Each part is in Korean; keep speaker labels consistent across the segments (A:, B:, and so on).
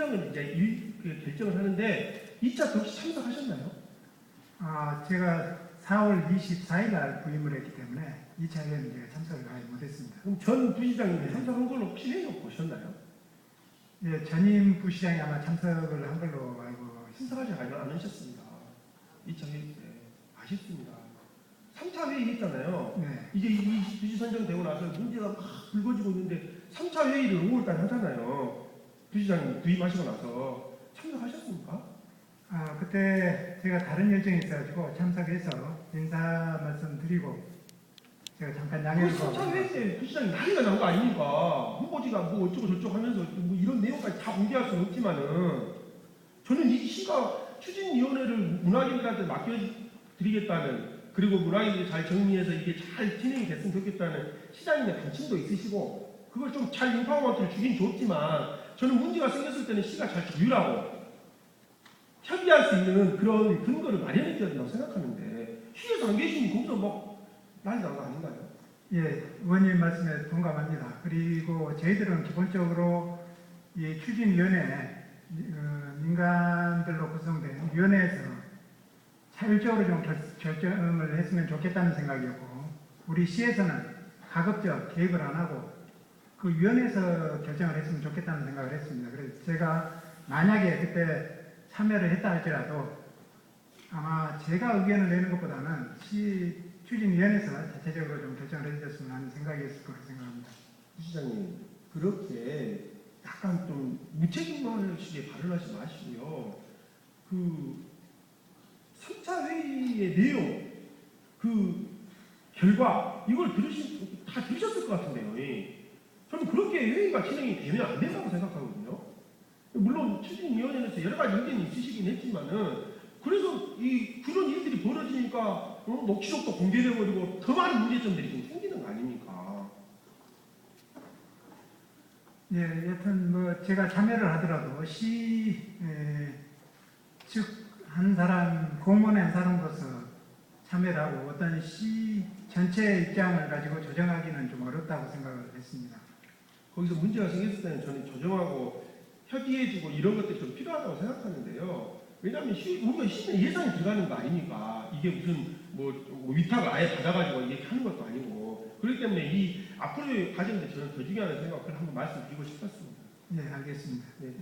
A: 선정을 이제 결정을 하는데 2차 혹시 참석하셨나요?
B: 제가 4월 24일 날 부임을 했기 때문에 2차 회의는 제가 참석을 아예 못했습니다.
A: 그럼 전 부시장님이 참석한 걸로 혹시 회의 보셨나요?
B: 예, 전임 부시장이 아마 참석을 한 걸로 알고 있습니다.
A: 참석하지 않으셨습니다. 2차 회의 때 아쉽습니다. 3차 회의 했잖아요.
B: 네.
A: 이제 이 부시 선정되고 나서 문제가 막 불거지고 있는데 3차 회의를 5월달 하잖아요. 부시장님 부임하시고 나서 참석하셨습니까?
B: 그때 제가 다른 일정이 있어가지고 참석해서 인사 말씀 드리고 제가 잠깐 양해를
A: 3차 회의 때 부시장님 난리가 난 거 아닙니까? 후보지가 뭐 어쩌고 저쩌고 하면서 뭐 이런 내용까지 다 공개할 수는 없지만은 저는 이 시가 추진위원회를 문학인들한테 맡겨드리겠다는, 그리고 문학인들이 잘 정리해서 이게 잘 진행이 됐으면 좋겠다는 시장님의 관심도 있으시고 그걸 좀 잘 인파워먼트를 주긴 좋지만 저는 문제가 생겼을 때는 시가 잘 조율하고 협의할 수 있는 그런 근거를 마련해 줘야 된다고 생각하는데 시에서 안 계시니 거기서 막 난리 난 거 아닌가요?
B: 예, 의원님 말씀에 동감합니다. 그리고 저희들은 기본적으로 이 추진위원회 민간들로 구성된 위원회에서 자율적으로 좀 결정을 했으면 좋겠다는 생각이었고, 우리 시에서는 가급적 개입을 안 하고 그 위원회에서 결정을 했으면 좋겠다는 생각을 했습니다. 그래서 제가 만약에 그때 참여를 했다 할지라도 아마 제가 의견을 내는 것보다는 시 추진위원회에서 자체적으로 좀 결정을 해주셨으면 하는 생각이었을 거라고 생각합니다.
A: 부시장님 그렇게 약간 좀 무책임식의 발언하지 마시고요. 그 3차 회의의 내용, 그 결과 이걸 다 들으셨을 것 같은데요. 저는 그렇게 회의가 진행이 되면 안 된다고 생각하거든요. 물론 추진위원회에서 여러 가지 의견이 있으시긴 했지만은 그래서 그런 일들이 벌어지니까 녹취록도 공개되어버리고 더 많은 문제점들이 좀 생기는 거 아닙니까?
B: 예, 여튼 뭐 제가 참여를 하더라도 즉 한 사람, 공무원의 한 사람으로서 참여를 하고 어떤 시 전체의 입장을 가지고 조정하기는 좀 어렵다고 생각을 했습니다.
A: 거기서 문제가 생겼을 때는 저는 조정하고 협의해주고 이런 것들이 좀 필요하다고 생각하는데요. 왜냐하면 우리가 시는 예산이 들어가는 거 아니니까 이게 무슨 뭐 위탁을 아예 받아가지고 이렇게 하는 것도 아니고, 그렇기 때문에 이 앞으로의 과정인데 저는 더 중요하다는 생각을 한번 말씀드리고 싶었습니다.
B: 네, 알겠습니다.
A: 네.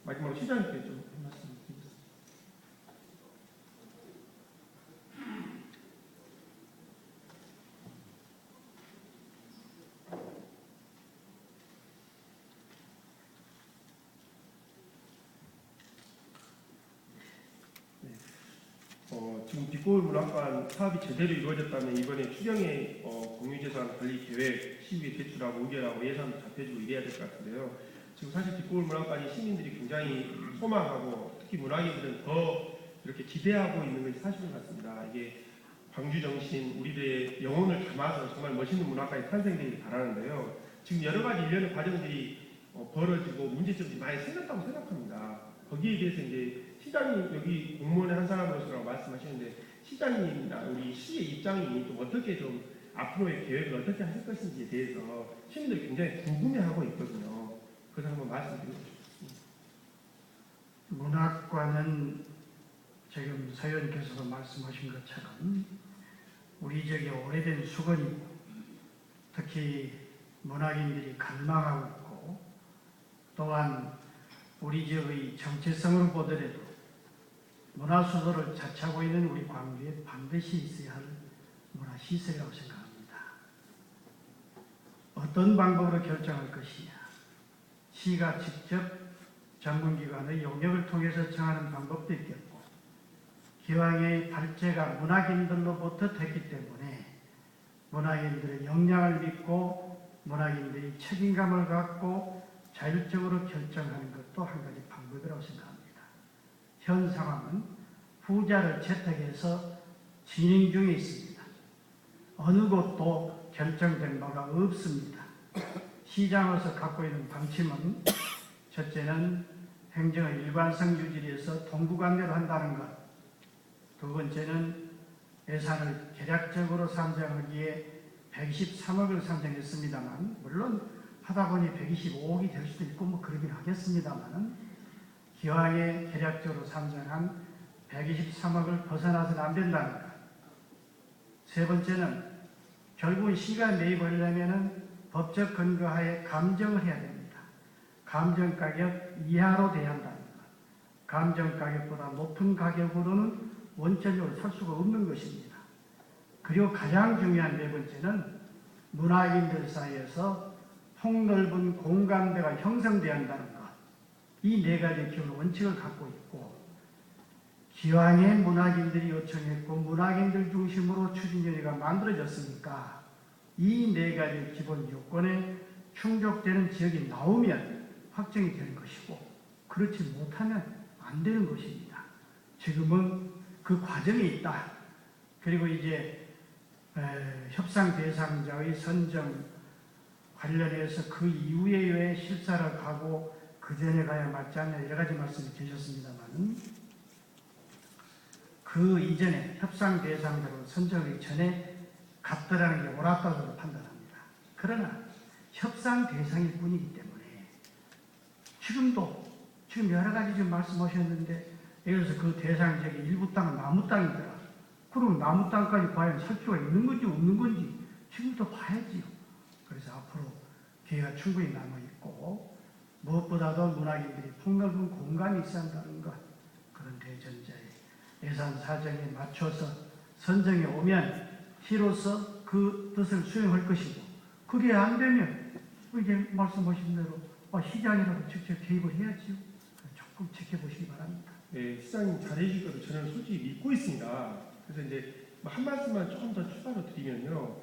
A: 마지막으로 시장님께 좀 한 말씀 드리겠습니다. 지금 뒷골 문학관 사업이 제대로 이루어졌다면 이번에 추경의 공유재산 관리 계획 시의회 제출하고 의결하고 예산도 잡혀주고 이래야 될 것 같은데요. 지금 사실 뒷골 문학관이 시민들이 굉장히 소망하고 특히 문학인들은 더 이렇게 기대하고 있는 것이 사실인 것 같습니다. 이게 광주 정신, 우리들의 영혼을 담아서 정말 멋있는 문학관이 탄생되길 바라는데요. 지금 여러 가지 일련의 과정들이 벌어지고 문제점이 많이 생겼다고 생각합니다. 거기에 대해서 이제 시장님 여기 공무원의 한 사람으로서라고 말씀하시는데 시장님이나 우리 시의 입장이 좀 어떻게 좀 앞으로의 계획을 어떻게 하실 것인지에 대해서 시민들이 굉장히 궁금해하고 있거든요. 그래서 한번 말씀드리고 싶습니다.
C: 문학관은 지금 서현께서도 말씀하신 것처럼 우리 지역의 오래된 수건이고 특히 문학인들이 갈망하고 있고 또한 우리 지역의 정체성으로 보더라도 문화수도를 자처하고 있는 우리 광주에 반드시 있어야 할 문화시설이라고 생각합니다. 어떤 방법으로 결정할 것이냐, 시가 직접 전문기관의 용역을 통해서 정하는 방법도 있겠고 기왕의 발제가 문학인들로부터 됐기 때문에 문학인들의 역량을 믿고 문학인들이 책임감을 갖고 자율적으로 결정하는 것도 한 가지 방법이라고 생각합니다. 현 상황은 후자를 채택해서 진행 중에 있습니다. 어느 곳도 결정된 바가 없습니다. 시장으로서 갖고 있는 방침은 첫째는 행정의 일관성 유지를 위해서 동부관대로 한다는 것, 두 번째는 예산을 계략적으로 산정하기에 123억을 산정했습니다만 물론 하다 보니 125억이 될 수도 있고 뭐 그러긴 하겠습니다만 기왕에 계략적으로 산정한 123억을 벗어나서는 안 된다는 것. 세 번째는 결국 시가 매입하려면 법적 근거하에 감정을 해야 됩니다. 감정가격 이하로 돼야 한다는 것. 감정가격보다 높은 가격으로는 원천적으로 살 수가 없는 것입니다. 그리고 가장 중요한 네 번째는 문화인들 사이에서 폭넓은 공감대가 형성돼야 한다는 것. 이 네 가지 기본 원칙을 갖고 있고 기왕에 문학인들이 요청했고 문학인들 중심으로 추진위원회가 만들어졌으니까 이 네 가지 기본 요건에 충족되는 지역이 나오면 확정이 되는 것이고 그렇지 못하면 안 되는 것입니다. 지금은 그 과정에 있다. 그리고 이제 협상 대상자의 선정 관련해서 그 이후에 왜 실사를 가고 그 전에 가야 맞지 않냐 여러 가지 말씀이 계셨습니다만 그 이전에 협상 대상자로 선정하기 전에 갔더라는 게 옳았다고 판단합니다. 그러나 협상 대상일 뿐이기 때문에 지금 여러 가지 좀 말씀하셨는데 예를 들어서 그 대상 지역의 일부 땅은 나무 땅이더라. 그럼 나무 땅까지 과연 살 수가 있는 건지 없는 건지 지금부터 봐야지요. 그래서 앞으로 기회가 충분히 남아있고 무엇보다도 문학인들이 폭넓은 공간이 있어야 한다는 것. 그런 대전제에 예산 사정에 맞춰서 선정에 오면 시로서 그 뜻을 수행할 것이고 그게 안 되면 이제 말씀하신 대로 시장이라도 직접 개입을 해야지요. 조금 지켜보시기 바랍니다.
A: 네, 시장님 잘해주실 것을 저는 솔직히 믿고 있습니다. 그래서 이제 한 말씀만 조금 더 추가로 드리면요.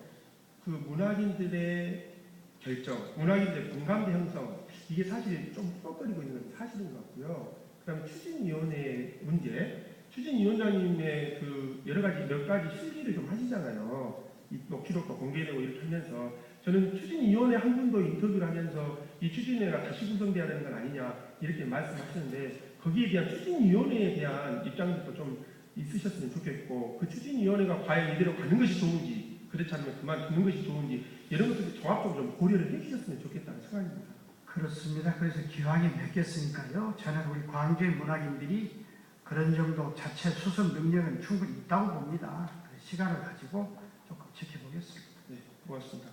A: 그 문학인들의 결정, 문학인들의 공감대 형성, 이게 사실 좀 푸럭거리고 있는 건 사실인 것 같고요. 그 다음에 추진위원회 문제, 추진위원장님의 그 여러 가지 몇 가지 실기를 좀 하시잖아요. 이 녹취록도 공개되고 이렇게 하면서 저는 추진위원회 한 분도 인터뷰를 하면서 이 추진위원회가 다시 구성돼야 되는 건 아니냐 이렇게 말씀하시는데 거기에 대한 추진위원회에 대한 입장도 좀 있으셨으면 좋겠고 그 추진위원회가 과연 이대로 가는 것이 좋은지 그렇지 않으면 그만두는 것이 좋은지 이런 것들 종합적으로 좀 고려를 해주셨으면 좋겠다는 생각입니다.
C: 그렇습니다. 그래서 기왕에 맺겠으니까요. 저는 우리 광주의 문학인들이 그런 정도 자체 수습 능력은 충분히 있다고 봅니다. 시간을 가지고 조금 지켜보겠습니다.
A: 네, 고맙습니다.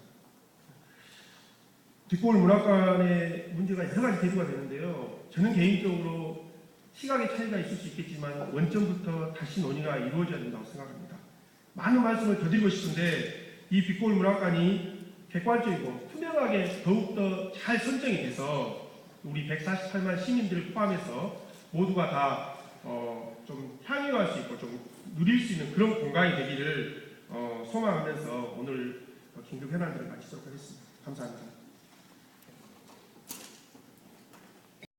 A: 뒷골 문학관의 문제가 여러 가지 대두가 되는데요. 저는 개인적으로 시각의 차이가 있을 수 있겠지만 원점부터 다시 논의가 이루어져야 된다고 생각합니다. 많은 말씀을 더 드리고 싶은데 이 뒷골 문학관이 객관적이고 투명하게 더욱더 잘 선정이 돼서 우리 148만 시민들을 포함해서 모두가 다 좀 향유할 수 있고 좀 누릴 수 있는 그런 공간이 되기를 소망하면서 오늘 긴급 현안들을 마치도록 하겠습니다. 감사합니다.